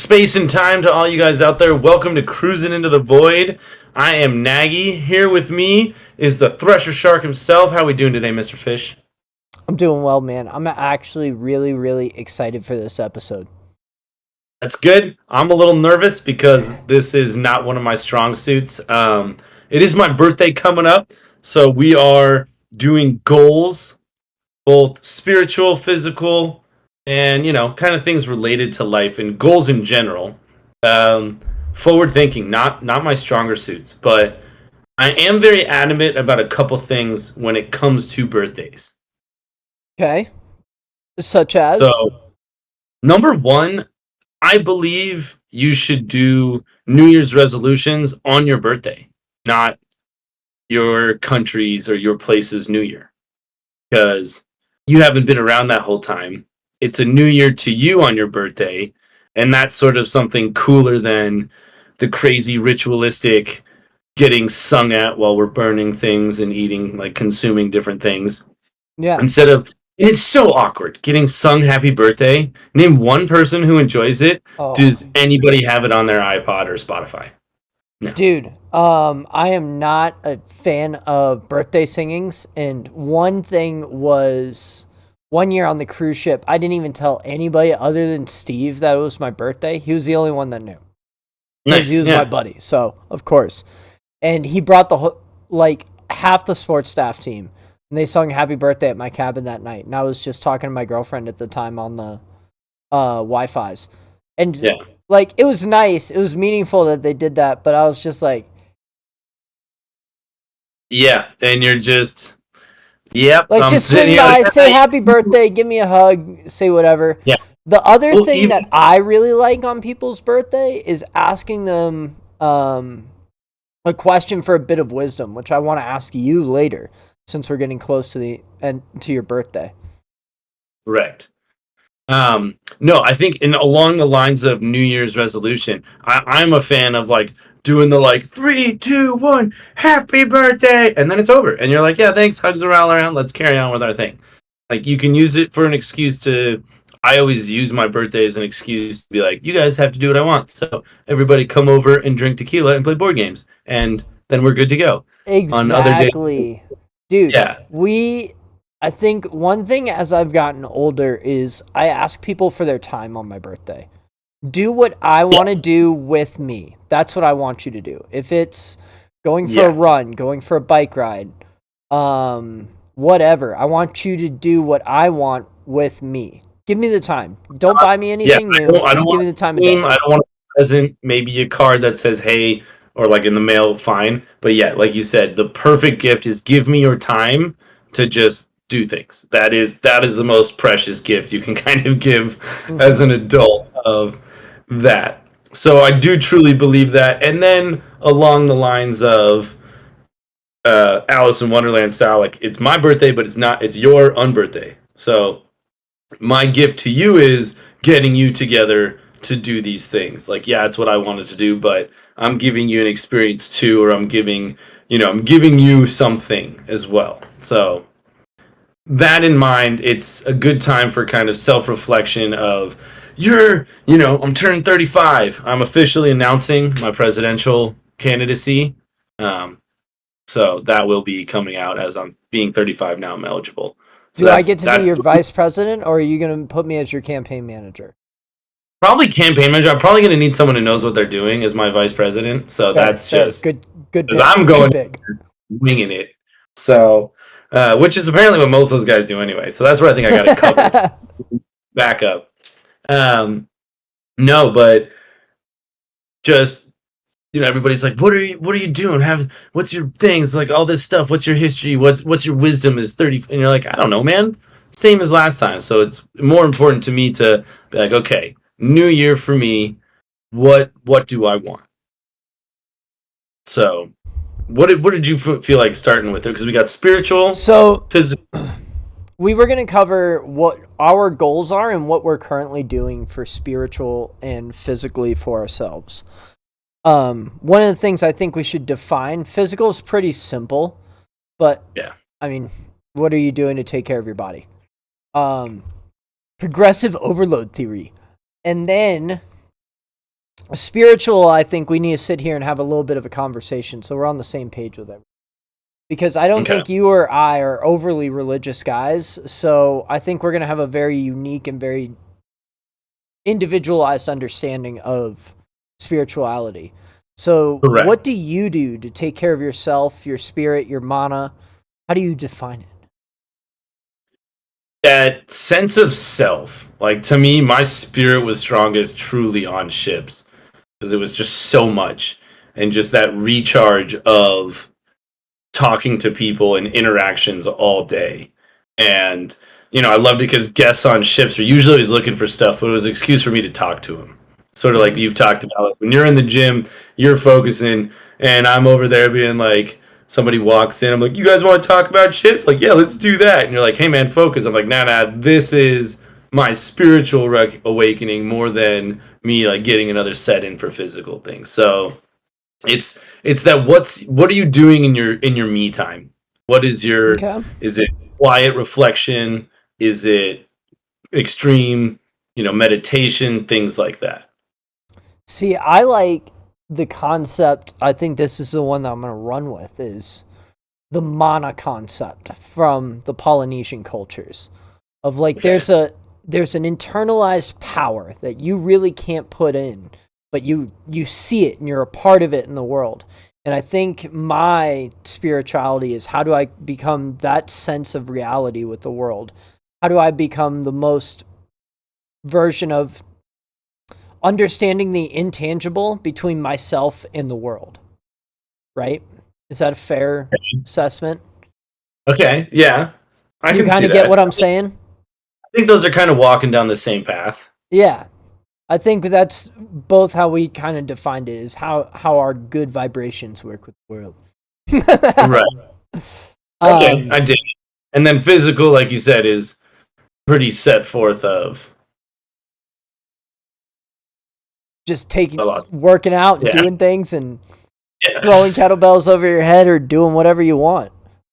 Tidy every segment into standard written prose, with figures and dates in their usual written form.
space and time to all you guys out there. Welcome to Cruising into the Void. I am Nagy. Here with me is the Thresher Shark himself. How we doing today, Mr. Fish? I'm doing well, man. I'm actually really excited for this episode. That's good. I'm a little nervous because this is not one of my strong suits. It is my birthday coming up, so we are doing goals, both spiritual, physical, and kind of things related to life and goals in general. Um, Forward thinking, not my stronger suits, but I am very adamant about a couple things when it comes to birthdays. Okay. Such as? So, number one, I believe you should do New Year's resolutions on your birthday, not your country's or your place's New Year, because you haven't been around that whole time. It's a new year to you on your birthday, and that's sort of something cooler than the crazy ritualistic getting sung at while we're burning things and eating, like consuming different things. Yeah. Instead of, and it's so awkward getting sung happy birthday. Name one person who enjoys it. Oh, Does anybody have it on their iPod or Spotify? No. dude. I am not a fan of birthday singings, and one thing was one year on the cruise ship, I didn't even tell anybody other than Steve that it was my birthday. He was the only one that knew. Because Nice. he was Yeah. my buddy, so of course. And he brought the whole, like half the sports staff team, and they sung "Happy Birthday" at my cabin that night. And I was just talking to my girlfriend at the time on the Wi-Fi's, and Yeah. like it was nice, it was meaningful that they did that. But I was just like, Yeah. And you're just, yep. I'm just sitting swing here. by, say "Happy Birthday," give me a hug, say whatever. Yeah. The other Well, thing even, that I really like on people's birthday is asking them a question for a bit of wisdom, which I want to ask you later, since we're getting close to the end to your birthday. correct. No, I think in along the lines of New Year's resolution, I'm a fan of like doing the like 3, 2, 1, happy birthday, and then it's over, and you're like, yeah, thanks, hugs around, let's carry on with our thing. Like you can use it for an excuse to. I always use my birthday as an excuse to be like, you guys have to do what I want, so everybody come over and drink tequila and play board games, and then we're good to go. On other days, Exactly. Dude, yeah, I think one thing as I've gotten older is I ask people for their time on my birthday. Do what I want to yes, do with me. That's what I want you to do. If it's going for a yeah. run, going for a bike ride, whatever. I want you to do what I want with me. Give me the time. Don't buy me Yeah, anything I new. don't. I don't Just give want me the time a of name. day. I don't want a present. Maybe a card that says "Hey" or like in the mail. Fine, but yeah, like you said, the perfect gift is give me your time to just do things. That is the most precious gift you can kind of give as Hmm. an adult of that. So I do truly believe that. And then along the lines of Alice in Wonderland style, like it's my birthday, but it's not. It's your unbirthday. So my gift to you is getting you together to do these things. Like, yeah, it's what I wanted to do, but I'm giving you an experience too, or I'm giving you something as well. So that in mind, it's a good time for kind of self-reflection of I'm turning 35. I'm officially announcing my presidential candidacy. Um, so that will be coming out as I'm being 35 now. I'm eligible. So Do I that's get to be that's your vice president, or are you going to put me as your campaign manager? probably campaign manager. I'm probably going to need someone who knows what they're doing as my vice president. So Fair, that's fair. just Good because pick. I'm Good going pick. winging it. So, which is apparently what most of those guys do anyway. So that's where I think I got it covered. Back up. Um, no, but just everybody's like, what are you doing? What's your things like all this stuff? What's your history? What's your wisdom is 30? And you're like, I don't know, man. Same as last time. So it's more important to me to be like, okay, new year for me. What do I want? So, what did you feel like starting with it? Because we got spiritual, So physical. we were going to cover what our goals are and what we're currently doing for spiritual and physically for ourselves. One of the things I think we should define, physical is pretty simple, but Yeah, I mean, what are you doing to take care of your body? Um, Progressive overload theory. And then Spiritual, I think we need to sit here and have a little bit of a conversation so we're on the same page with it. Because I don't Okay. think you or I are overly religious guys, so I think we're going to have a very unique and very individualized understanding of spirituality. So, Correct. what do you do to take care of yourself, your spirit, your mana? How do you define it? That sense of self. Like to me, my spirit was strongest truly on ships because it was just so much, and just that recharge of talking to people and interactions all day. And I loved it because guests on ships are usually always looking for stuff, but it was an excuse for me to talk to them. Sort of like Mm-hmm. you've talked about, like when you're in the gym, you're focusing, and I'm over there being like, somebody walks in, I'm like, you guys want to talk about ships? Like, yeah, let's do that. And you're like, hey man, focus. I'm like, nah, this is my spiritual awakening more than me like getting another set in for physical things. So it's that what are you doing in your me time? What is your Okay. is it quiet reflection? Is it extreme, meditation, things like that? See, I like the concept. I think this is the one that I'm going to run with is the mana concept from the Polynesian cultures of like Okay. there's an internalized power that you really can't put in, but you see it and you're a part of it in the world. And I think my spirituality is how do I become that sense of reality with the world? How do I become the most version of understanding the intangible between myself and the world, right? Is that a fair assessment? Okay, yeah. I You can kind see of get that. what I'm saying? I think those are kind of walking down the same path. Yeah. I think that's both how we kind of defined it is how our good vibrations work with the world. Right. Okay, um I dig it. And then physical, like you said, is pretty set forth of just I taking lost. working out and Yeah. doing things and Yeah. throwing kettlebells over your head or doing whatever you want.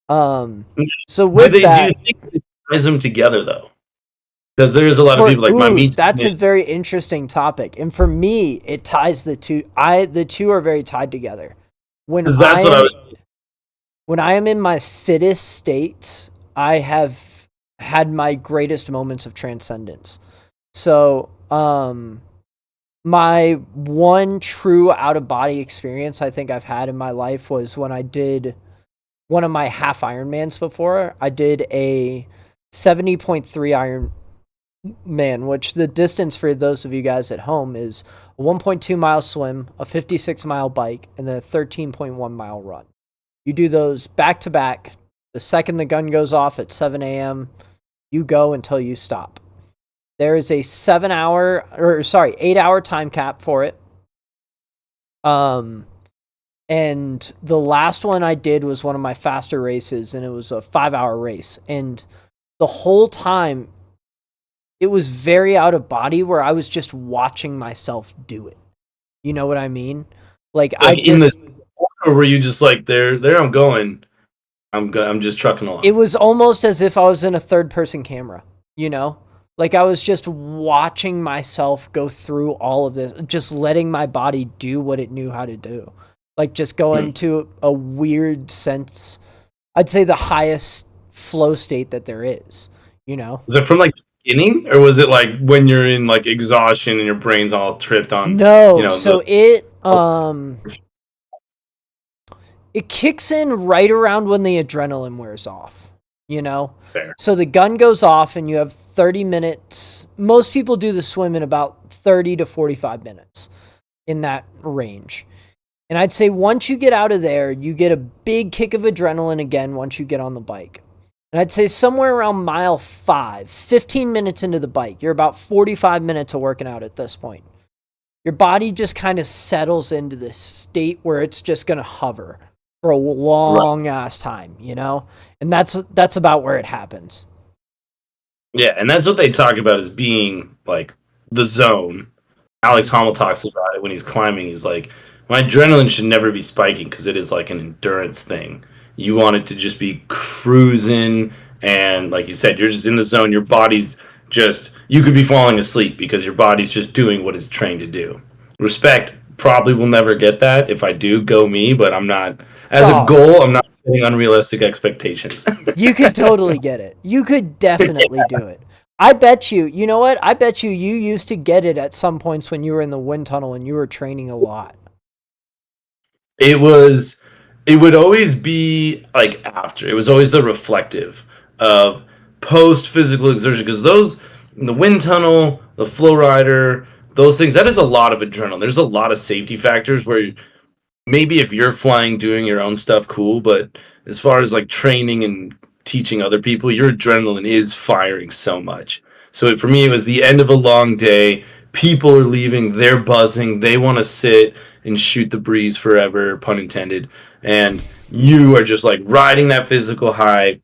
Um so Do with they do you that, think it ties them together though? Because there's a lot of for people like my meat. that's a very interesting topic. And for me, it ties the two. The two are very tied together. When Because I that's what I am was. when I am in my fittest states, I have had my greatest moments of transcendence. So, my one true out of body experience I think I've had in my life was when I did one of my half Ironmans before. I did a 70.3 Iron Man, which the distance for those of you guys at home is a 1.2 mile swim, a 56-mile bike, and a 13.1 mile run. You do those back to back. The second the gun goes off at 7 a.m., you go until you stop. There is a 8 hour time cap for it. And the last one I did was one of my faster races, and it was a 5 hour race. And the whole time, it was very out of body where I was just watching myself do it. You know what I mean? Like I Like in the just or were you just like there I'm going. I'm just trucking it along. was almost as if I was in a third person camera, you know? Like I was just watching myself go through all of this, just letting my body do what it knew how to do. Like just Hmm. going to a weird sense, I'd say the highest flow state that there is, you know? Was it from like the beginning, or was it like when you're in like exhaustion and your brain's all tripped on, No, the so it kicks in right around when the adrenaline wears off, you know? there? So the gun goes off and you have 30 minutes. Most people do the swim in about 30 to 45 minutes in that range. And I'd say once you get out of there, you get a big kick of adrenaline again once you get on the bike. And I'd say somewhere around mile 5, 15 minutes into the bike, you're about 45 minutes of working out at this point. Your body just kind of settles into this state where it's just going to hover for a Right. long ass time, you know? And that's about where it happens. Yeah, and that's what they talk about as being like the zone. Alex Mm. Honnold talks about it when he's climbing. He's like, my adrenaline should never be spiking because it is like an endurance thing. You want it to just be cruising, and like you said, you're just in the zone. Your body's just you could be falling asleep because your body's just doing what it's trained to do. Respect. Probably will never get that. If I do, go me. But I'm not. As a Oh, goal, I'm not setting unrealistic expectations. you could totally get it. You could definitely do it. I bet you, you know what? I bet you used to get it at some points when you were in the wind tunnel and you were training a lot. It was. It would always be like after. It was always the reflective of post physical exertion because those the wind tunnel, the flow rider, those things. That is a lot of adrenaline. There's a lot of safety factors where maybe if you're flying doing your own stuff, cool, but as far as like training and teaching other people, your adrenaline is firing so much. So for me, it was the end of a long day. People are leaving, they're buzzing, they want to sit and shoot the breeze forever, pun intended. And you are just like riding that physical high,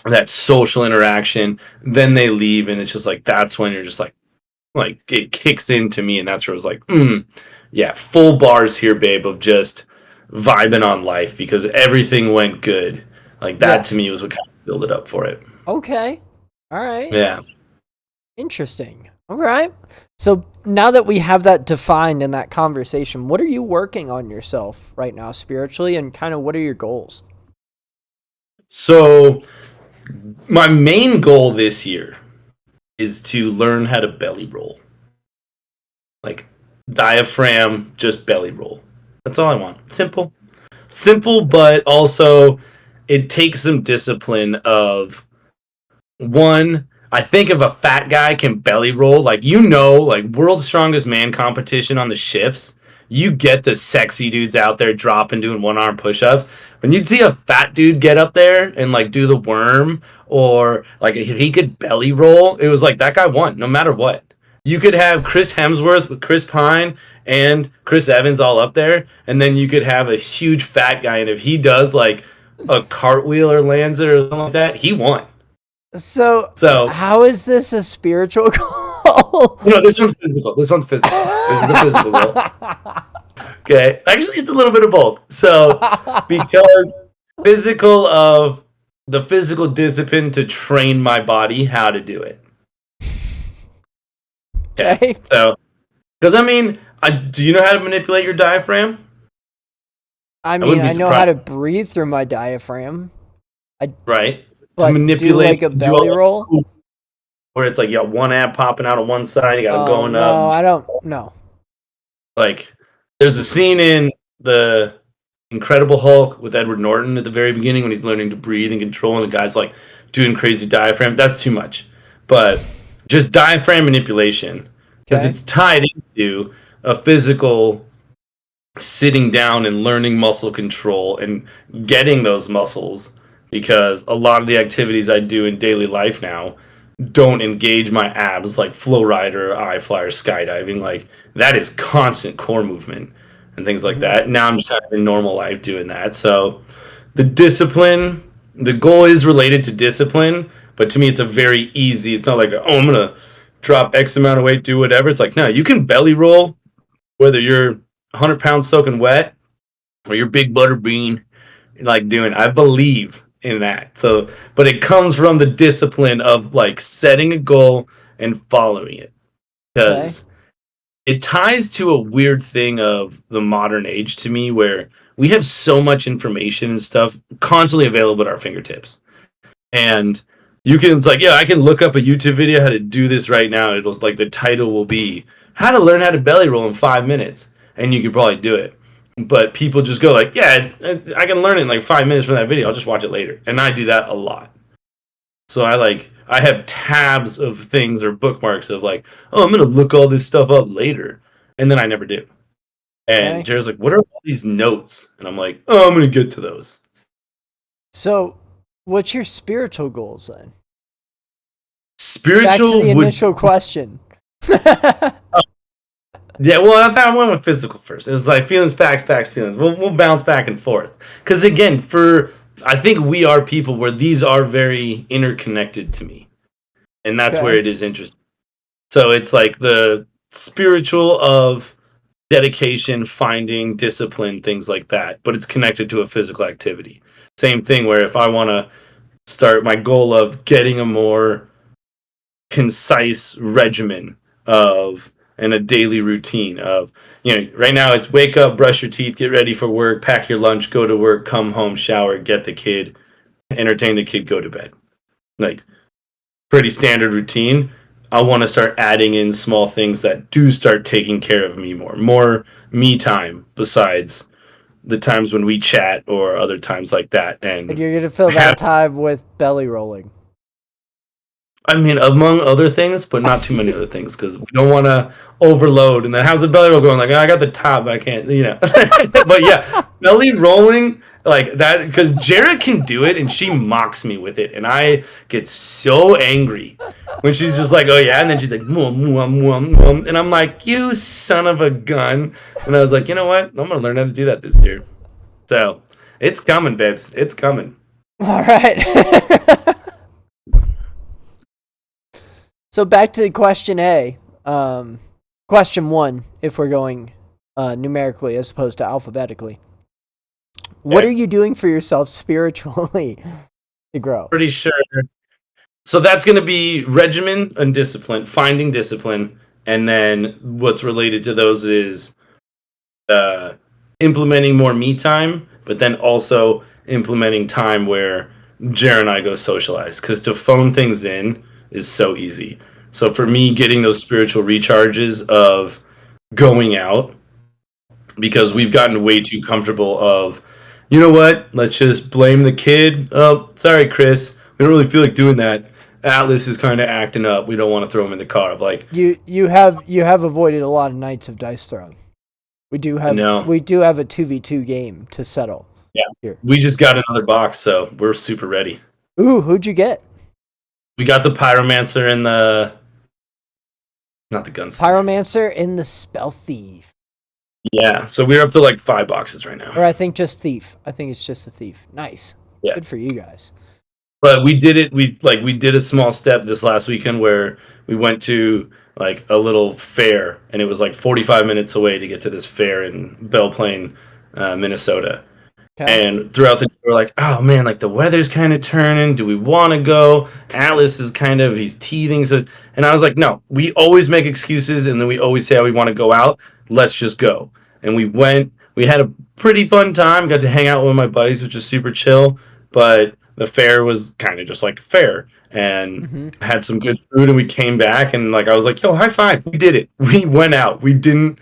that social interaction. Then they leave, and it's just like that's when you're just like it kicks into me, and that's where I was like, yeah, full bars here, babe, of just vibing on life because everything went good. Like that Yeah. to me was what kind of built it up for it. Okay. All right. Yeah. Interesting. All right. So now that we have that defined in that conversation, what are you working on yourself right now spiritually and kind of what are your goals? So my main goal this year is to learn how to belly roll. Like diaphragm, just belly roll. That's all I want. Simple. Simple, but also it takes some discipline of one, I think if a fat guy can belly roll, like like world's strongest man competition on the ships, you get the sexy dudes out there dropping doing one arm push ups. When you see a fat dude get up there and like do the worm or like if he could belly roll, it was like that guy won no matter what. You could have Chris Hemsworth with Chris Pine and Chris Evans all up there, and then you could have a huge fat guy, and if he does like a cartwheel or lands it or something like that, he won. So, So how is this a spiritual goal? no, this one's physical. This one's physical. This is a physical goal. Okay, actually, it's a little bit of both. So because physical of the physical discipline to train my body how to do it. Okay, Okay. so because I mean, do you know how to manipulate your diaphragm? I I mean, wouldn't be I know how surprised, to breathe through my diaphragm, right? To but do like manipulate, a do belly all roll? where it's like you got one ab popping out of one side, you got it Oh, going up. no, I don't know. Like, there's a Mm-mm. scene in the Incredible Hulk with Edward Norton at the very beginning when he's learning to breathe and control, and the guy's like doing crazy diaphragm. That's too much. But just diaphragm manipulation, because Okay. it's tied into a physical sitting down and learning muscle control and getting those muscles. Because a lot of the activities I do in daily life now don't engage my abs like flow rider, eye flyer, skydiving. Like that is constant core movement and things like Hmm. that. Now I'm just kind of in normal life doing that. So the discipline, the goal is related to discipline, but to me it's a very easy. It's not like oh I'm gonna drop X amount of weight, do whatever. It's like no, you can belly roll whether you're 100 pounds soaking wet or you're big butter bean like doing. I believe in that. So, but it comes from the discipline of like setting a goal and following it Okay. because it ties to a weird thing of the modern age to me where we have so much information and stuff constantly available at our fingertips. And you can, it's like, yeah, I can look up a YouTube video how to do this right now. It'll like the title will be how to learn how to belly roll in 5 minutes. And you could probably do it. But people just go like, yeah, I can learn it in like 5 minutes from that video. I'll just watch it later. And I do that a lot. So I have tabs of things or bookmarks of like, oh, I'm gonna look all this stuff up later. And then I never do. And Okay. Jared's like, what are all these notes? And I'm like, oh, I'm gonna get to those. So, what's your spiritual goals then? Back to Spiritual the would initial question. Yeah, well, I thought I went with physical first. It was like feelings, facts, facts, feelings. We'll bounce back and forth. Because again, I think we are people where these are very interconnected to me, and that's where Okay. it is interesting. So it's like the spiritual of dedication, finding discipline, things like that, but it's connected to a physical activity. Same thing where if I want to start my goal of getting a more concise regimen of and a daily routine of, right now it's wake up, brush your teeth, get ready for work, pack your lunch, go to work, come home, shower, get the kid, entertain the kid, go to bed. Like, pretty standard routine. I want to start adding in small things that do start taking care of me more me time besides the times when we chat or other times like that. And And you're gonna fill have, that time with belly rolling. I mean, among other things, but not too many other things because we don't want to overload. And then how's the belly roll going? Like, I got the top, but I can't. But yeah, belly rolling like that because Jared can do it and she mocks me with it. And I get so angry when she's just like, oh yeah. And then she's like, mwah, mwah, mwah, mwah. And I'm like, you son of a gun. And I was like, you know what? I'm going to learn how to do that this year. So it's coming, babes. It's coming. All right. So back to question A. Question 1, if we're going numerically as opposed to alphabetically. What are you doing for yourself spiritually to grow? Pretty sure. So that's going to be regimen and discipline, finding discipline. And then what's related to those is implementing more me time, but then also implementing time where Jared and I go socialize. Because to phone things in is so easy. So for me, getting those spiritual recharges of going out, because we've gotten way too comfortable of, you know what, let's just blame the kid. Oh, sorry, Chris. We don't really feel like doing that. Atlas is kind of acting up. We don't want to throw him in the car. Like you have avoided a lot of nights of dice throwing. We do have a 2v2 game to settle. Yeah. Here. We just got another box, so we're super ready. Ooh, who'd you get? We got the Pyromancer and not the Gunslinger. Pyromancer and the Spell Thief. Yeah, so we're up to like 5 boxes right now. Or I think just Thief. I think it's just the Thief. Nice. Yeah. Good for you guys. But we did it. We did a small step this last weekend where we went to like a little fair, and it was like 45 minutes away to get to this fair in Belle Plaine, Minnesota. Okay. And throughout the day, we're like, oh man, like the weather's kind of turning. Do we want to go? Atlas is he's teething. So, and I was like, no, we always make excuses, and then we always say how we want to go out. Let's just go. And we went. We had a pretty fun time. Got to hang out with my buddies, which is super chill. But the fair was kind of just like a fair, and had some good food, and we came back, and like I was like, yo, high five. We did it. We went out. We didn't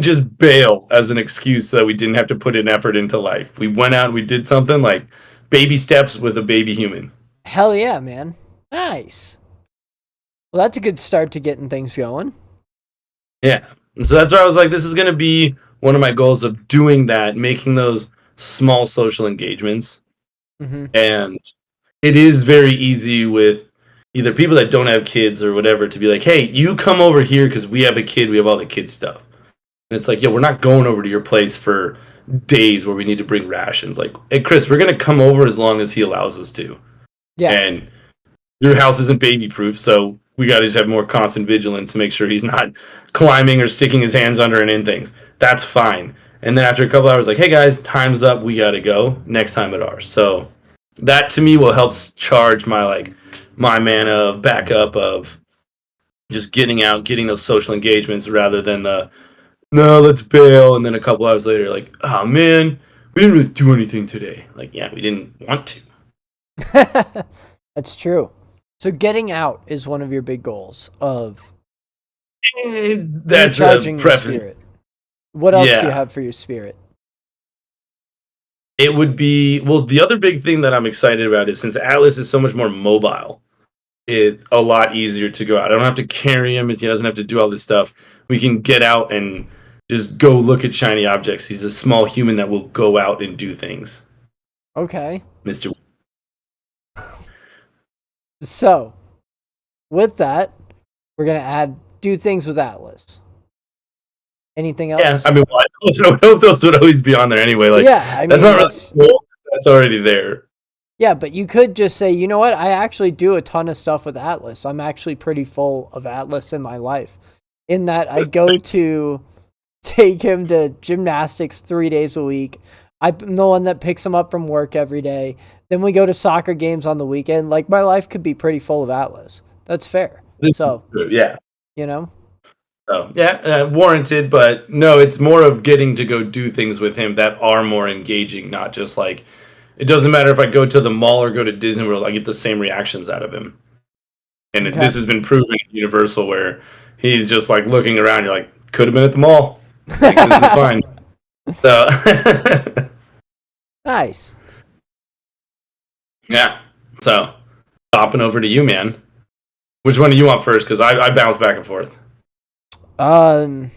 just bail as an excuse that we didn't have to put an effort into life. We went out and we did something like baby steps with a baby human. Hell yeah, man. Nice. Well, that's a good start to getting things going. Yeah. And so that's why I was like, this is going to be one of my goals of doing that, making those small social engagements. And it is very easy with either people that don't have kids or whatever to be like, hey, you come over here because we have a kid. We have all the kid stuff. And it's like, yo, we're not going over to your place for days where we need to bring rations. Like, hey, Chris, we're going to come over as long as he allows us to. Yeah. And your house isn't baby proof, so we got to just have more constant vigilance to make sure he's not climbing or sticking his hands under and in things. That's fine. And then after a couple hours, like, hey, guys, time's up. We got to go. Next time at ours. So that, to me, will help charge my mana of backup of just getting out, getting those social engagements rather than the, no, let's bail. And then a couple hours later, like, oh, man, we didn't really do anything today. Like, yeah, we didn't want to. That's true. So getting out is one of your big goals of that's recharging your spirit. What else do you have for your spirit? It would be, well, the other big thing that I'm excited about is since Atlas is so much more mobile, it's a lot easier to go out. I don't have to carry him. He doesn't have to do all this stuff. We can get out and just go look at shiny objects. He's a small human that will go out and do things. Okay. Mr. So, with that, we're going to do things with Atlas. Anything else? Yeah, I mean, I hope those would always be on there anyway. Like, yeah, I mean, that's not really cool. That's already there. Yeah, but you could just say, you know what? I actually do a ton of stuff with Atlas. I'm actually pretty full of Atlas in my life. In that I go to take him to gymnastics 3 days a week. I'm the one that picks him up from work every day. Then we go to soccer games on the weekend. Like, my life could be pretty full of Atlas. That's fair. So, yeah. You know? So yeah, warranted, but no, it's more of getting to go do things with him that are more engaging, not just like it doesn't matter if I go to the mall or go to Disney World, I get the same reactions out of him. And Okay. this has been proven at Universal where he's just like looking around, you're like, could have been at the mall. Like this is fine. So Nice. yeah. So popping over to you, man. Which one do you want first? Because I bounce back and forth. Um,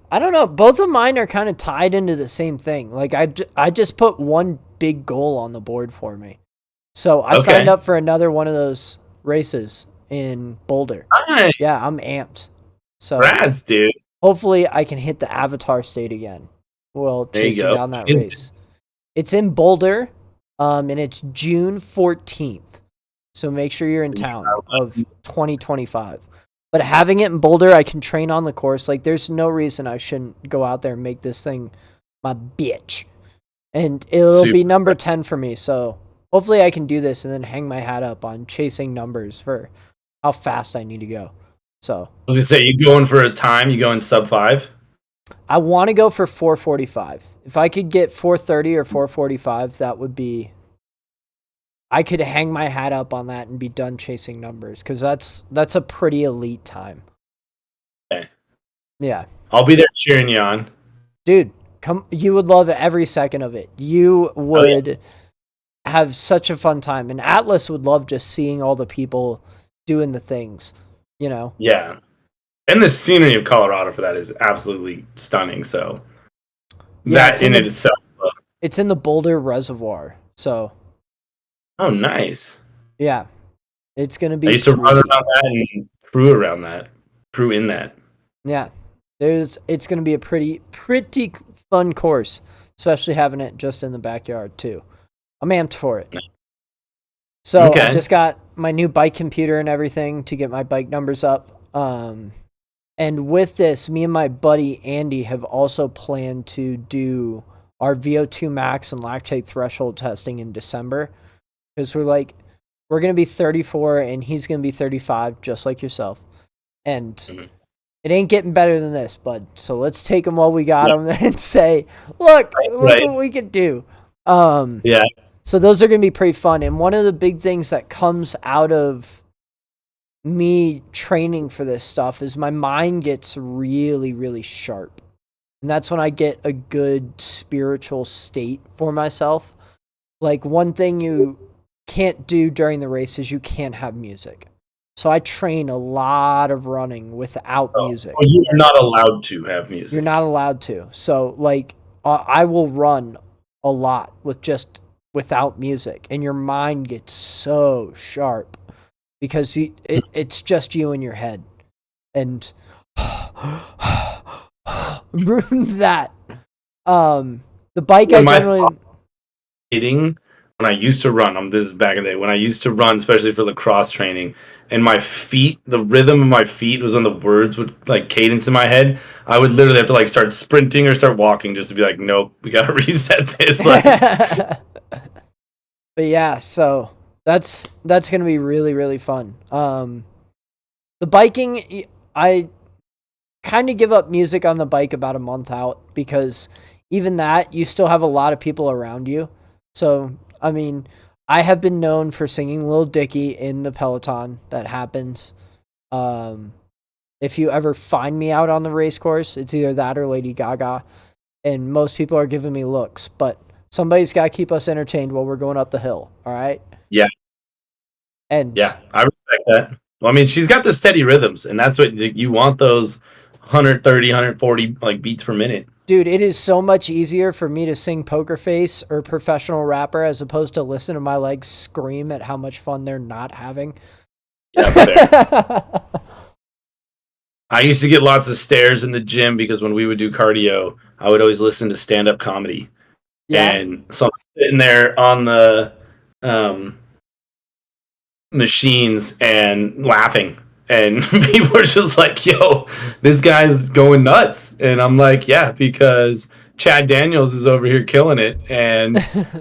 I don't know. Both of mine are kind of tied into the same thing. Like I just put one big goal on the board for me. So I signed Okay. up for another one of those races in Boulder. Nice. Yeah, I'm amped. So Congrats, dude. hopefully I can hit the Avatar state again while There you chasing go. down that race. It's in Boulder, and it's June 14th. So make sure you're in town of 2025. But having it in Boulder, I can train on the course. Like, there's no reason I shouldn't go out there and make this thing my bitch. And it'll be Super. number 10 for me. So hopefully I can do this and then hang my hat up on chasing numbers for how fast I need to go. So I was gonna say, you going for a time? You going sub 5? I want to go for 4:45. If I could get 4:30 or 4:45, that would be. I could hang my hat up on that and be done chasing numbers because that's a pretty elite time. Okay. Yeah, I'll be there cheering you on. dude, come! You would love every second of it. You Oh yeah. would have such a fun time, and Atlas would love just seeing all the people doing the things. You know. Yeah. And the scenery of Colorado for that is absolutely stunning. So Yeah, that in it itself. it's in the Boulder Reservoir. So Oh, nice. yeah, it's gonna I be used to run pretty. around that and crew around that. Crew in that. Yeah, it's gonna be a pretty fun course, especially having it just in the backyard too. I'm amped for it. So I Okay. just got my new bike computer and everything to get my bike numbers up. And with this, me and my buddy Andy have also planned to do our VO2 max and lactate threshold testing in December because we're gonna be 34 and he's gonna be 35, just like yourself. And Mhm. it ain't getting better than this, bud. So let's take him while we got him and say, look Right. what we can do. Yeah. So those are going to be pretty fun. And one of the big things that comes out of me training for this stuff is my mind gets really, really sharp. And that's when I get a good spiritual state for myself. Like, one thing you can't do during the race is you can't have music. So I train a lot of running without music. Oh, you are not allowed to have music. You're not allowed to. So, like, I will run a lot without music, and your mind gets so sharp because it's just you in your head, and that. The bike I generally. When I used to run, this is back in the day, when I used to run, especially for lacrosse training, and my feet, the rhythm of my feet was when the words would like cadence in my head. I would literally have to like start sprinting or start walking just to be like, nope, we gotta reset this. Like, But yeah, so that's gonna be really, really fun. The biking, I kind of give up music on the bike about a month out because even that, you still have a lot of people around you. So, I mean, I have been known for singing Lil Dicky in the Peloton. That happens. If you ever find me out on the race course, it's either that or Lady Gaga. And most people are giving me looks, but somebody's got to keep us entertained while we're going up the hill. All right. yeah, And yeah, I respect that. Well, I mean, she's got the steady rhythms, and that's what you want, those 130, 140 like beats per minute. dude, it is so much easier for me to sing Poker Face or Professional Rapper as opposed to listen to my legs scream at how much fun they're not having. Yeah, fair. I used to get lots of stares in the gym because when we would do cardio, I would always listen to stand-up comedy. Yeah. And so I'm sitting there on the um, machines and laughing. And people are just like, yo, this guy's going nuts. And I'm like, yeah, because Chad Daniels is over here killing it. And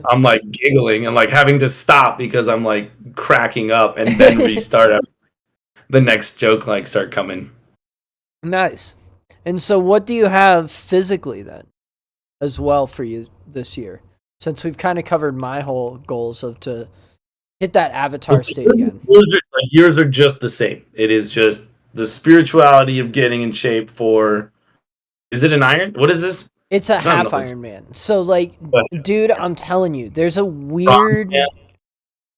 I'm like giggling and like having to stop because I'm like cracking up and then restart. The next joke like start coming. Nice. And so, what do you have physically then, as well for you this year? Since we've kind of covered my whole goals of to hit that avatar state again. Yours are just the same. It is just the spirituality of getting in shape for. Is it an iron? What is this? It's a I don't half know. It's Ironman. So, like, dude, I'm telling you, there's a bronze weird. man,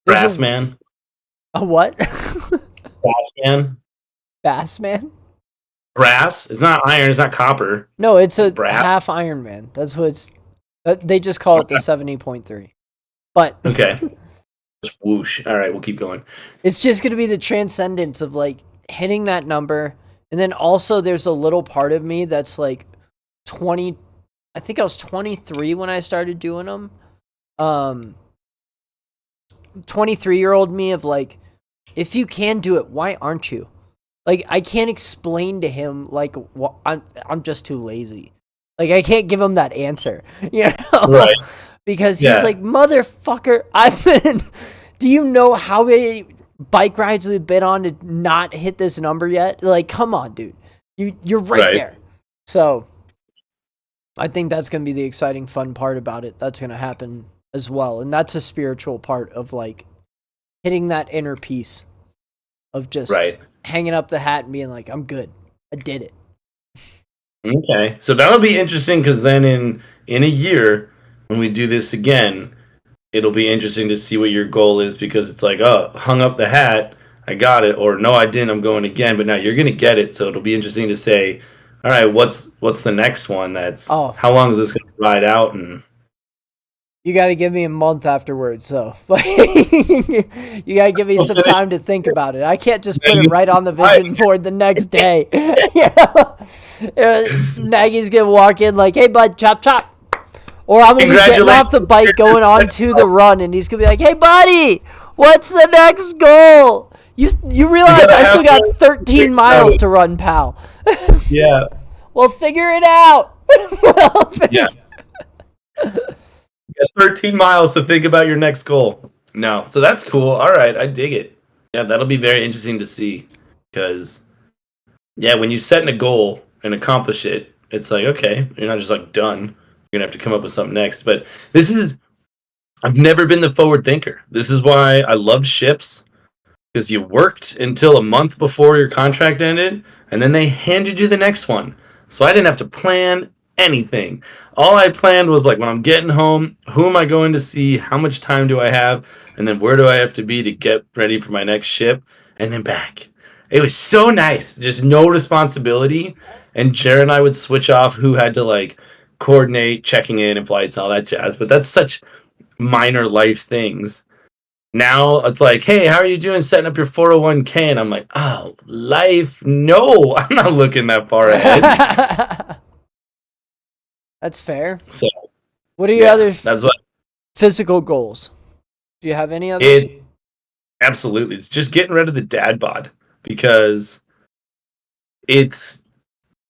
There's brass man, a what? brass man, Bass man? brass. It's not iron. It's not copper. No, it's It's a brass. half Ironman. That's what it's. They just call it the 70.3. But Okay. Just whoosh. All right, we'll keep going. it's just going to be the transcendence of like hitting that number. And then also, there's a little part of me that's like 20. I think I was 23 when I started doing them. 23-year-old me of like, if you can do it, why aren't you? Like, I can't explain to him like I'm just too lazy. Like, I can't give him that answer, you know, Right. because he's Yeah. like, motherfucker, I've been. Do you know how many bike rides we've been on to not hit this number yet? Like, come on, dude, you're right there. So, I think that's gonna be the exciting, fun part about it. That's gonna happen as well, and that's a spiritual part of like hitting that inner peace of just Right. hanging up the hat and being like, I'm good. I did it. Okay. So that'll be interesting because then in a year when we do this again, it'll be interesting to see what your goal is because it's like, oh, hung up the hat, I got it, or no, I didn't, I'm going again. But now you're gonna get it, so it'll be interesting to say, all right, what's the next one? That's Oh, how long is this gonna ride out? And you got to give me a month afterwards, though. Like, you got to give me we'll some finish. time to think about it. I can't just Then put it you- right on the vision board the next day. Nagy's gonna walk in like, "Hey, bud, chop chop," or I'm gonna be getting off the bike going on to the run, and he's gonna be like, "Hey, buddy, what's the next goal? You realize I still got 13 miles to run, pal." Yeah. Well, figure it out. Yeah. You got 13 miles to think about your next goal. No. So that's cool. All right, I dig it. Yeah, that'll be very interesting to see. Because yeah, when you set in a goal and accomplish it, it's like, okay, you're not just like done. You're gonna have to come up with something next. But this is I've never been the forward thinker. This is why I love ships. Because you worked until a month before your contract ended, and then they handed you the next one. So I didn't have to plan anything. All I planned was like when I'm getting home, who am I going to see? How much time do I have? And then where do I have to be to get ready for my next ship? And then back. It was so nice. Just no responsibility. And Jared and I would switch off who had to like coordinate checking in and flights, all that jazz. But that's such minor life things. Now it's like, hey, how are you doing setting up your 401k? And I'm like, oh, life? No, I'm not looking that far ahead. That's fair. So What are your other that's what physical goals? Do you have any others? it absolutely. It's just getting rid of the dad bod because it's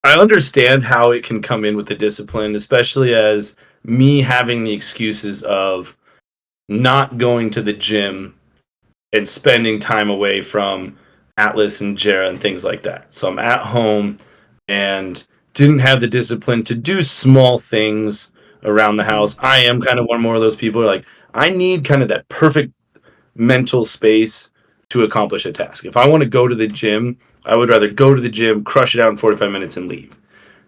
I understand how it can come in with the discipline, especially as me having the excuses of not going to the gym and spending time away from Atlas and Jera and things like that. So I'm at home and didn't have the discipline to do small things around the house. I am kind of one more of those people who are like, I need kind of that perfect mental space to accomplish a task. If I want to go to the gym, I would rather go to the gym, crush it out in 45 minutes and leave.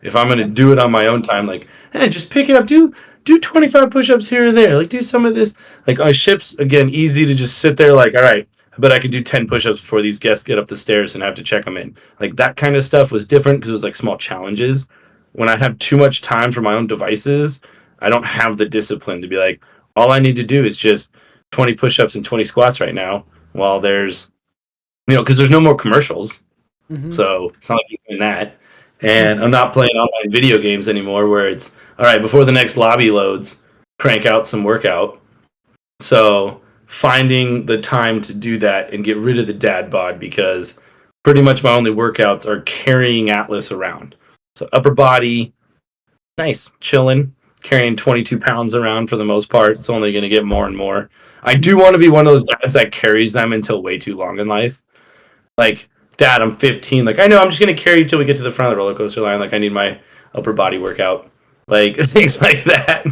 If I'm gonna do it on my own time, like, hey, just pick it up, do 25 push-ups here or there, like do some of this. Like on ships, again, easy to just sit there, like, all right, I bet I could do 10 push-ups before these guests get up the stairs and have to check them in. Like that kind of stuff was different because it was like small challenges. When I have too much time for my own devices, I don't have the discipline to be like, all I need to do is just 20 push-ups and 20 squats right now, while there's, because there's no more commercials. Mhm. So it's not like you're doing that. And I'm not playing online video games anymore where it's, all right, before the next lobby loads, crank out some workout. So finding the time to do that and get rid of the dad bod because pretty much my only workouts are carrying Atlas around. So upper body, nice, chilling, carrying 22 pounds around for the most part. It's only going to get more and more. I do want to be one of those dads that carries them until way too long in life. Like Dad, I'm 15. Like, I know, I'm just going to carry you till we get to the front of the roller coaster line. Like, I need my upper body workout. Like, things like that.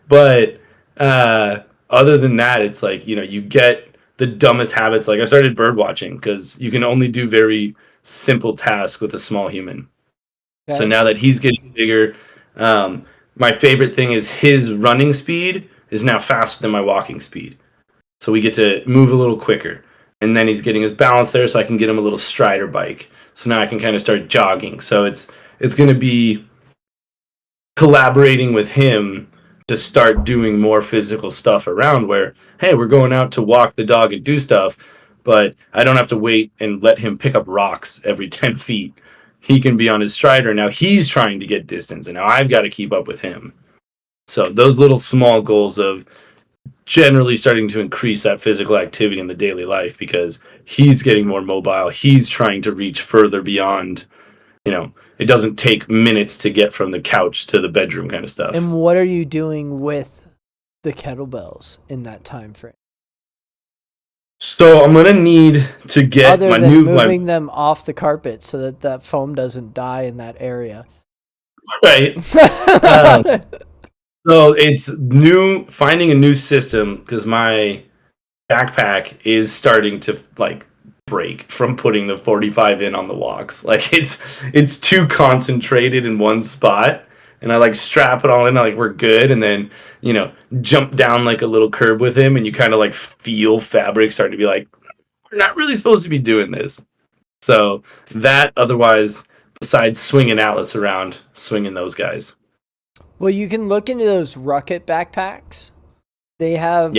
But other than that, it's like, you get the dumbest habits. Like, I started bird watching because you can only do very simple tasks with a small human. So Okay. now that he's getting bigger, um, my favorite thing is his running speed is now faster than my walking speed. So we get to move a little quicker. And then he's getting his balance there, so I can get him a little strider bike. So now I can kind of start jogging. So it's going to be collaborating with him to start doing more physical stuff around where, hey, we're going out to walk the dog and do stuff, but I don't have to wait and let him pick up rocks every 10 feet. He can be on his strider. Now he's trying to get distance, and now I've got to keep up with him. So those little small goals of generally starting to increase that physical activity in the daily life because he's getting more mobile. He's trying to reach further beyond, it doesn't take minutes to get from the couch to the bedroom kind of stuff. And what are you doing with the kettlebells in that time frame? So I'm going to need to get Other than moving them off the carpet so that that foam doesn't die in that area. Right. So it's finding a new system because my backpack is starting to like break from putting the 45 in on the walks. Like it's too concentrated in one spot, and I like strap it all in, like we're good, and then jump down like a little curb with him, and you kind of like feel fabric starting to be like, we're not really supposed to be doing this. So that otherwise, besides swinging Atlas around, swinging those guys. Well, you can look into those Rocket backpacks. They have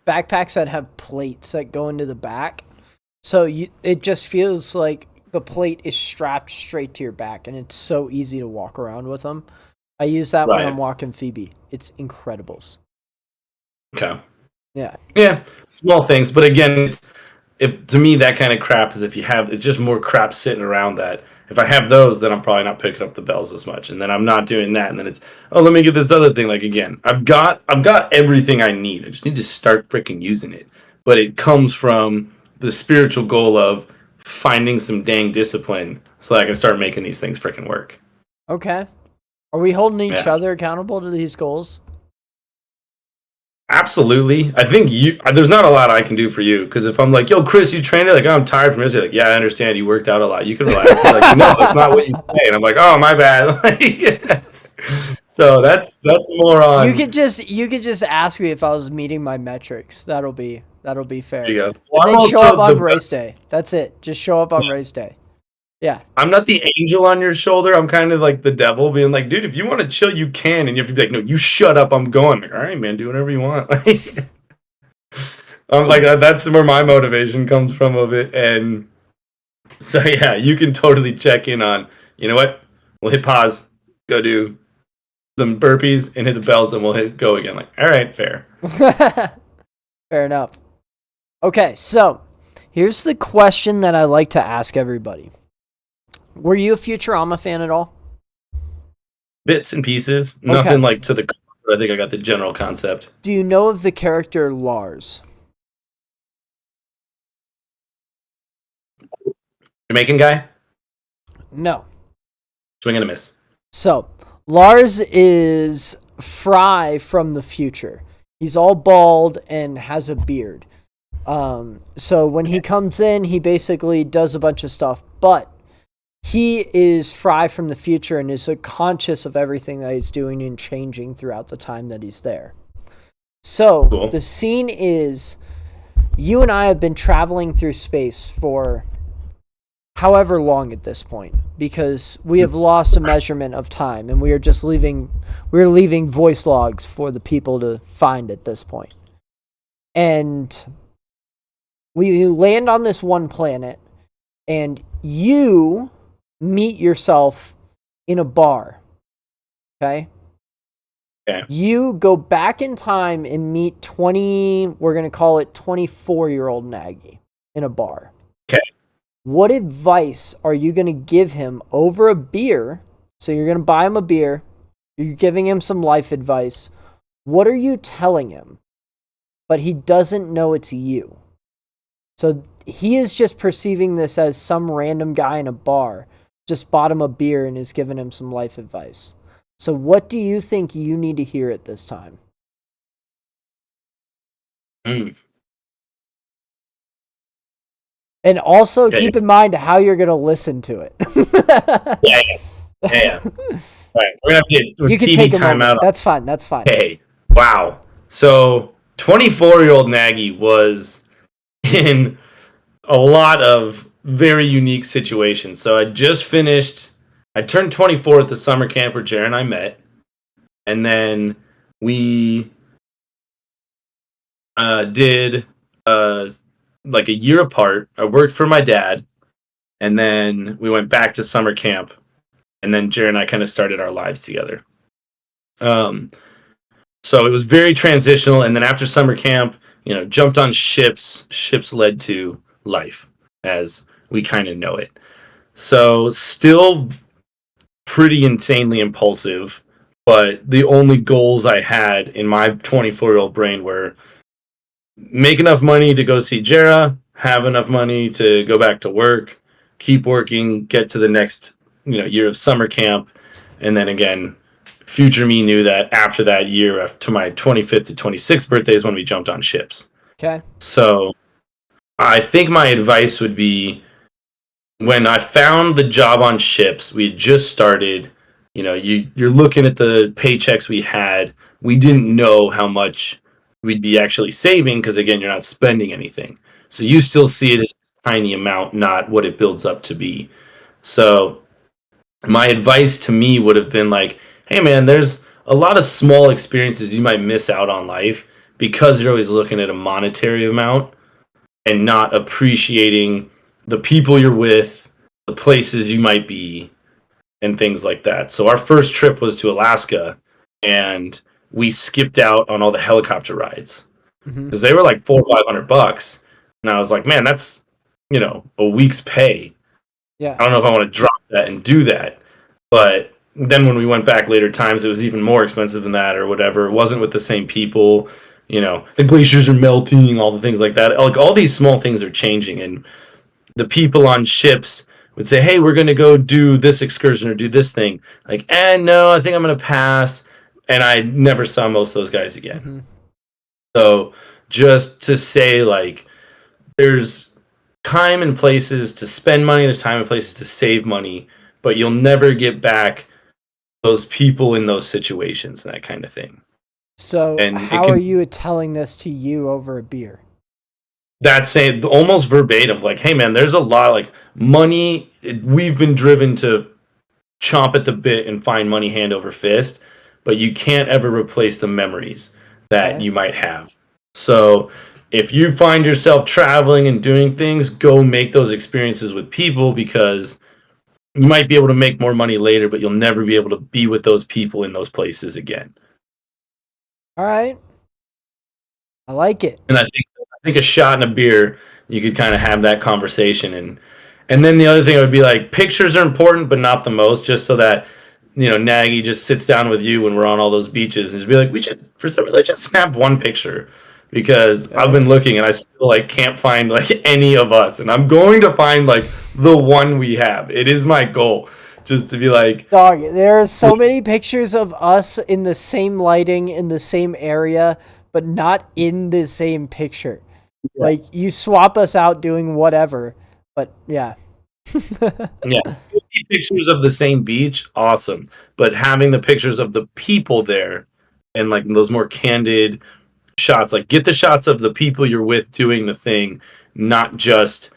backpacks that have plates that go into the back. So it just feels like the plate is strapped straight to your back, and it's so easy to walk around with them. I use that when I'm walking Phoebe. It's incredibles. Okay. Yeah. Yeah, small things. But again, to me, that kind of crap is it's just more crap sitting around that. If I have those, then I'm probably not picking up the bells as much, and then I'm not doing that, and then it's, let me get this other thing. Like again, I've got everything I need. I just need to start freaking using it. But it comes from the spiritual goal of finding some dang discipline so that I can start making these things freaking work. Okay. Are we holding each other accountable to these goals? Absolutely. I think there's not a lot I can do for you because if I'm like, yo, Chris, you trained it? Like, oh, I'm tired from this. You're like, yeah, I understand. You worked out a lot. You can relax. Like, no, that's not what you say. And I'm like, oh, my bad. So that's more on. You could just ask me if I was meeting my metrics. That'll be fair. There you go. Well, and then show up on race day. That's it. Just show up on race day. Yeah. I'm not the angel on your shoulder. I'm kind of like the devil being like, dude, if you want to chill, you can. And you have to be like, no, you shut up. I'm going. Like, all right, man, do whatever you want. I'm like, that's where my motivation comes from of it. And so, yeah, you can totally check in on, you know what? We'll hit pause, go do some burpees and hit the bells, and we'll hit go again. Like, all right, fair. Fair enough. Okay, so here's the question that I like to ask everybody. Were you a Futurama fan at all? Bits and pieces. Okay. Nothing like to the core. I think I got the general concept. Do you know of the character Lars? Jamaican guy? No. Swing and a miss. So, Lars is Fry from the future. He's all bald and has a beard. So when he comes in, he basically does a bunch of stuff, but he is Fry from the future and is conscious of everything that he's doing and changing throughout the time that he's there. So cool. The scene is you and I have been traveling through space for however long at this point, because we have lost a measurement of time and we're leaving voice logs for the people to find at this point. And we land on this one planet and you meet yourself in a bar. Okay? You go back in time and meet 24-year-old Nagy in a bar. Okay. What advice are you going to give him over a beer? So you're going to buy him a beer. You're giving him some life advice. What are you telling him? But he doesn't know it's you. So he is just perceiving this as some random guy in a bar just bought him a beer and is giving him some life advice. So what do you think you need to hear at this time? Mm. And also Okay. keep in mind how you're going to listen to it. Yeah, yeah, yeah. All right, we're gonna have to get a You can TV take a moment. timeout. That's fine. That's fine. Okay, wow. So 24-year-old Nagy was in a lot of very unique situations. So I just finished. I turned 24 at the summer camp where Jared and I met, and then we did like a year apart. I worked for my dad, and then we went back to summer camp, and then Jared and I kind of started our lives together. Um, so it was very transitional, and then after summer camp, jumped on ships. Ships led to life as we kind of know it. So still pretty insanely impulsive, but the only goals I had in my 24-year-old brain were make enough money to go see Jera, have enough money to go back to work, keep working, get to the next year of summer camp, and then again, future me knew that after that year, to my 25th to 26th birthday is when we jumped on ships. Okay. So I think my advice would be when I found the job on ships, we had just started. You're looking at the paychecks we had. We didn't know how much we'd be actually saving because, again, you're not spending anything. So you still see it as a tiny amount, not what it builds up to be. So my advice to me would have been like, hey, man, there's a lot of small experiences you might miss out on life because you're always looking at a monetary amount and not appreciating the people you're with, the places you might be, and things like that. So our first trip was to Alaska, and we skipped out on all the helicopter rides Mm-hmm. because they were like $400 or $500, and I was like, man, that's a week's pay. Yeah. I don't know if I want to drop that and do that, but then when we went back later times, it was even more expensive than that or whatever. It wasn't with the same people. The glaciers are melting, all the things like that. Like all these small things are changing, and the people on ships would say, "Hey, we're going to go do this excursion or do this thing." Like, no, I think I'm going to pass. And I never saw most of those guys again. Mm-hmm. So just to say, like, there's time and places to spend money, there's time and places to save money, but you'll never get back those people in those situations and that kind of thing. So And it how are can you telling this to you over a beer? That's saying almost verbatim, like, hey man, there's a lot like money. We've been driven to chomp at the bit and find money hand over fist, but you can't ever replace the memories that Okay. you might have. So if you find yourself traveling and doing things, go make those experiences with people because you might be able to make more money later, but you'll never be able to be with those people in those places again. All right. I like it. And I think a shot and a beer, you could kind of have that conversation, and then the other thing would be like pictures are important, but not the most, just so that Nagy just sits down with you when we're on all those beaches and just be like, we should for some reason let's just snap one picture because I've Okay. been looking and I still like can't find like any of us, and I'm going to find like the one we have. It is my goal just to be like, Dog, there are so many pictures of us in the same lighting in the same area, but not in the same picture. yeah, Like you swap us out doing whatever, but yeah. yeah, 50 pictures of the same beach, awesome. But having the pictures of the people there and like those more candid shots, like get the shots of the people you're with doing the thing, not just,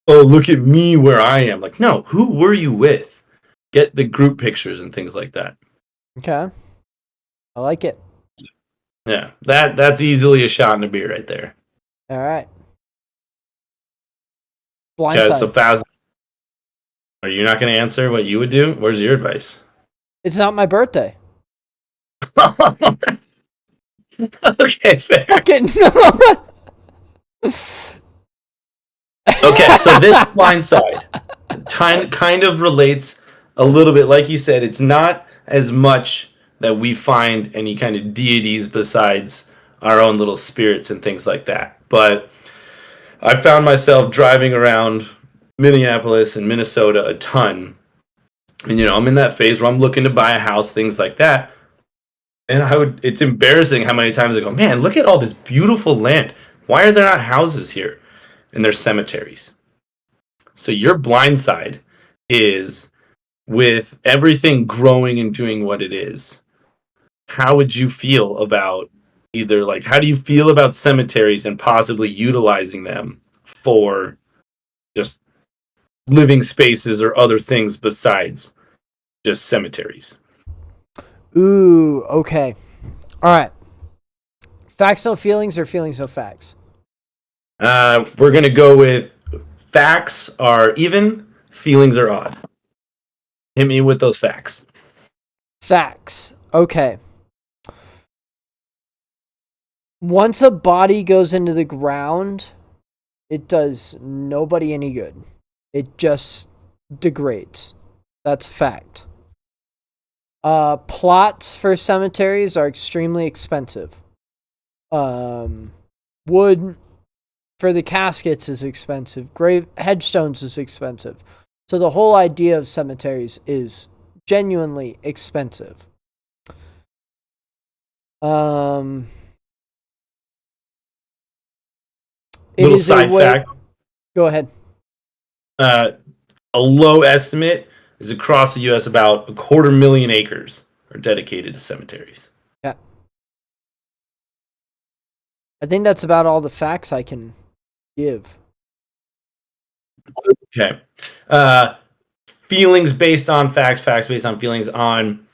oh, look at me where I am. Like, no, who were you with? Get the group pictures and things like that. Okay. I like it. Yeah, that's easily a shot and a beer right there. All right. Okay, so Blindside. Faz, are you not going to answer what you would do? Where's your advice? It's not my birthday. Okay, fair. Fucking Okay, so this blindside kind of relates a little bit. Like you said, it's not as much that we find any kind of deities besides our own little spirits and things like that. But I found myself driving around Minneapolis and Minnesota a ton. And, I'm in that phase where I'm looking to buy a house, things like that. And it's embarrassing how many times I go, man, look at all this beautiful land. Why are there not houses here? And there's cemeteries. So your blind side is with everything growing and doing what it is. How would you feel about how do you feel about cemeteries and possibly utilizing them for just living spaces or other things besides just cemeteries? Ooh, okay. All right. Facts no feelings or feelings no facts? We're going to go with facts are even, feelings are odd. Hit me with those facts. Facts. Okay. Once a body goes into the ground, it does nobody any good. It just degrades. That's a fact. Plots for cemeteries are extremely expensive. Wood for the caskets is expensive. Grave headstones is expensive. So the whole idea of cemeteries is genuinely expensive. Little side fact. Go ahead. A low estimate is across the U.S. about 250,000 acres are dedicated to cemeteries. Yeah. I think that's about all the facts I can give. Okay. Feelings based on facts, facts based on feelings on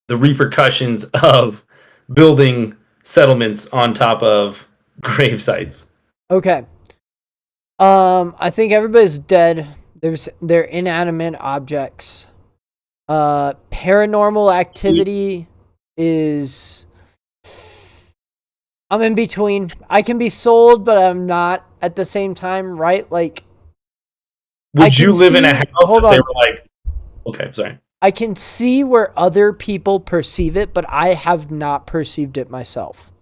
the repercussions of building settlements on top of grave sites. Okay. I think everybody's dead. They're inanimate objects. Paranormal activity is... I'm in between. I can be sold, but I'm not at the same time, right? Like, would you live in a house if they were like, okay, sorry. I can see where other people perceive it, but I have not perceived it myself.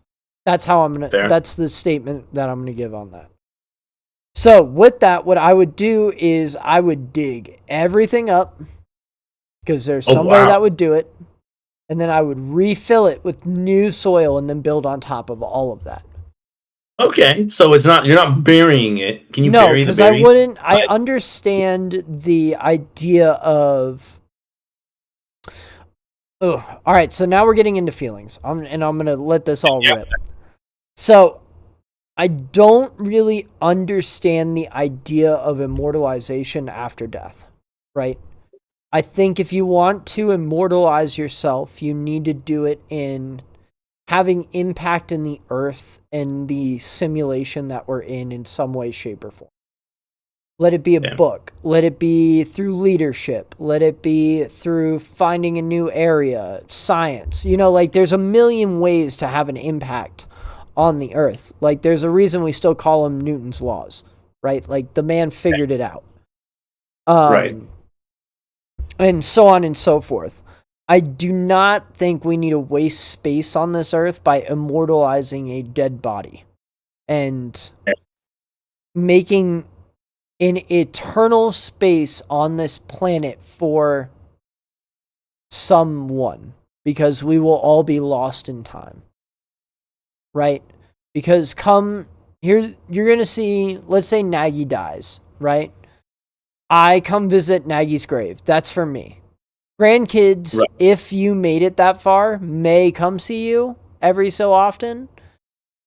That's how that's the statement that I'm gonna give on that. So with that, what I would do is I would dig everything up because there's somebody that would do it. And then I would refill it with new soil and then build on top of all of that. Okay, so you're not burying it. Can you bury the No, because I wouldn't. I understand the idea of... Oh, all right, so now we're getting into feelings. I'm going to let this all rip. So I don't really understand the idea of immortalization after death, right? I think if you want to immortalize yourself, you need to do it in having impact in the earth and the simulation that we're in some way, shape, or form. Let it be a book. Let it be through leadership. Let it be through finding a new area, science. There's a million ways to have an impact on the earth. Like, there's a reason we still call them Newton's laws, right? Like, the man figured it out. Right. And so on and so forth. I do not think we need to waste space on this earth by immortalizing a dead body and making an eternal space on this planet for someone, because we will all be lost in time. Right? Because here, you're going to see, let's say Nagy dies, right? I come visit Nagy's grave. That's for me. Grandkids, right, if you made it that far, may come see you every so often.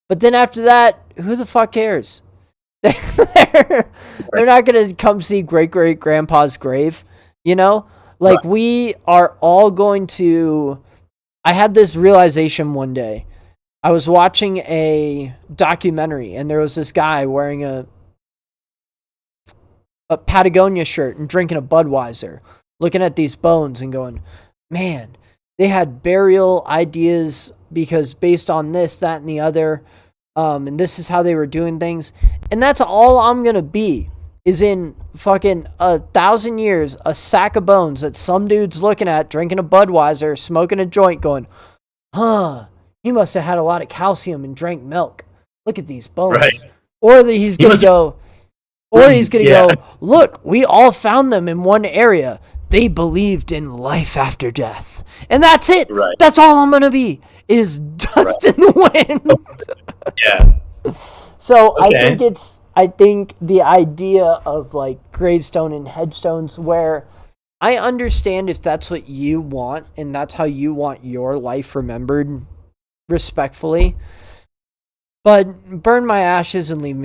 But then after that, who the fuck cares? They're not going to come see great-great-grandpa's grave, Like, we are all going to... I had this realization one day. I was watching a documentary, and there was this guy wearing a Patagonia shirt and drinking a Budweiser, looking at these bones and going, man, they had burial ideas because based on this, that, and the other, and this is how they were doing things. And that's all I'm going to be, is in fucking 1,000 years, a sack of bones that some dude's looking at, drinking a Budweiser, smoking a joint, going, he must have had a lot of calcium and drank milk. Look at these bones. Right. Or that he's He gonna must go, or he's gonna yeah. go, look, we all found them in one area. They believed in life after death. And that's it. Right. That's all I'm gonna be, is dust in the wind. Yeah. So Okay. I think the idea of like gravestone and headstones, where I understand if that's what you want and that's how you want your life remembered, respectfully. But burn my ashes and leave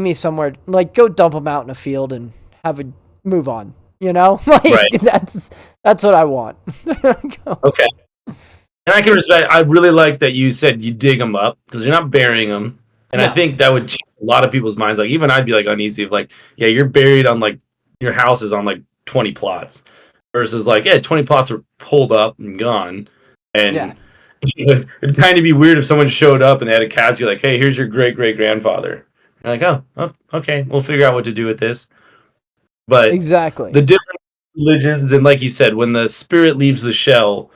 me somewhere. Like, go dump them out in a field and have a move on. You know, like Right. that's what I want. Okay. And I can respect. I really like that you said you dig them up because you're not burying them, and I No, think that would change a lot of people's minds. Like even I'd be like uneasy if like, yeah, you're buried on like your house is on like 20 plots versus like, yeah, 20 plots are pulled up and gone, yeah, and it'd kind of be weird if someone showed up and they had a casket like, hey, here's your great great grandfather. Like, oh, okay, we'll figure out what to do with this. But exactly. the different religions and like you said, when the spirit leaves the shell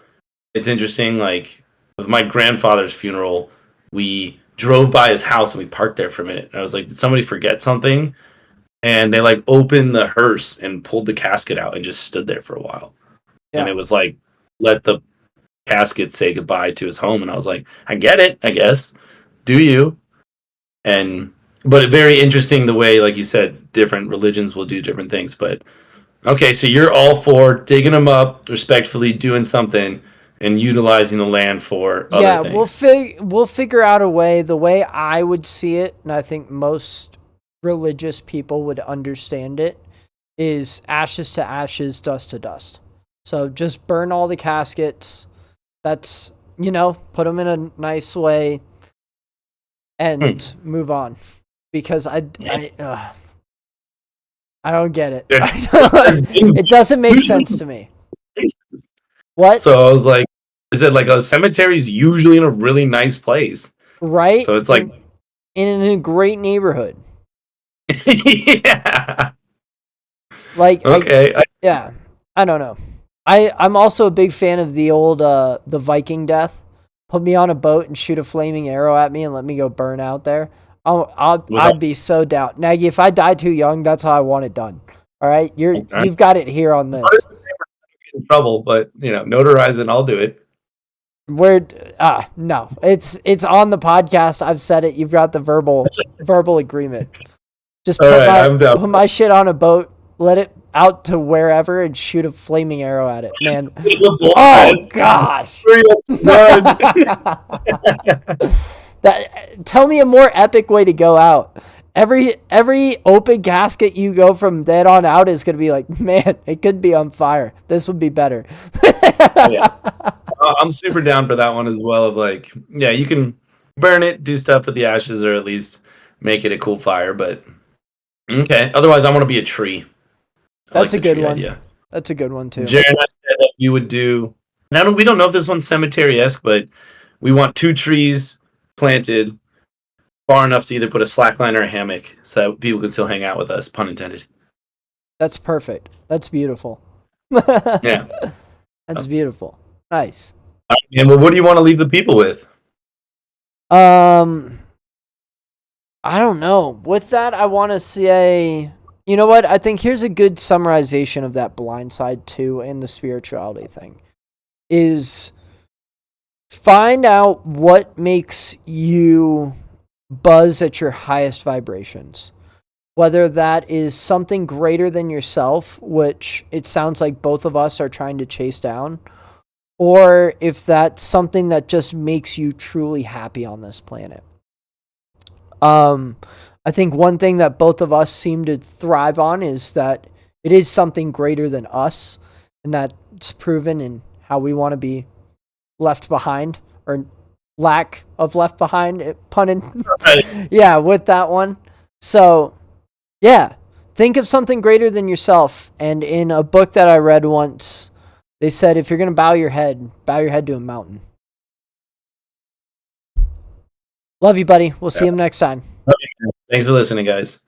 it's interesting. Like with my grandfather's funeral, we drove by his house and we parked there for a minute. And I was like, did somebody forget something? And they like opened the hearse and pulled the casket out and just stood there for a while. And Yeah, it was like, let the casket say goodbye to his home. And I was like, I get it, I guess. Do you? And but very interesting the way, like you said, different religions will do different things. But okay, so you're all for digging them up, respectfully doing something, and utilizing the land for other yeah. things. We'll figure out a way. The way I would see it, and I think most religious people would understand it, is ashes to ashes, dust to dust. So just burn all the caskets. That's, put them in a nice way Hmm. and move on. Because I don't get it. They're- It doesn't make sense to me. What? So I was like, I said like a cemetery is usually in a really nice place. Right? So it's like, In a great neighborhood. yeah, Like okay, yeah, I don't know. I'm also a big fan of the old the Viking death. Put me on a boat and shoot a flaming arrow at me and let me go burn out there. without I'd be so down. Nagy, if I die too young, that's how I want it done. All right, I'm you've got it here on this. in trouble, but notarize it, I'll do it. We're no, it's on the podcast. I've said it. You've got the verbal agreement. Just All right, I'm down. put my shit on a boat, let it out to wherever, and shoot a flaming arrow at it, man. Oh gosh. Tell me a more epic way to go out. Every open casket you go from then on out is gonna be like, man, it could be on fire. This would be better. Yeah. I'm super down for that one as well. Of like, yeah, you can burn it, do stuff with the ashes, or at least make it a cool fire. But okay, otherwise, I want to be a tree. I like That's a the good tree one. idea. That's a good one too. Jared, I said that you would do. Now we don't know if this one's cemetery esque, but we want 2 trees planted far enough to either put a slackline or a hammock, so that people can still hang out with us. Pun intended. That's perfect. That's beautiful. Yeah. That's beautiful. Nice. And well, what do you want to leave the people with? I don't know. With that, I want to say, you know what? I think here's a good summarization of that blind side too, and the spirituality thing is find out what makes you buzz at your highest vibrations. Whether that is something greater than yourself, which it sounds like both of us are trying to chase down, or if that's something that just makes you truly happy on this planet. I think one thing that both of us seem to thrive on is that it is something greater than us, and that's proven in how we want to be left behind, or lack of left behind, Right. yeah, with that one. So, yeah, think of something greater than yourself. And in a book that I read once, they said if you're going to bow your head to a mountain. Love you, buddy. We'll see you next time. Thanks for listening, guys.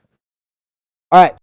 All right.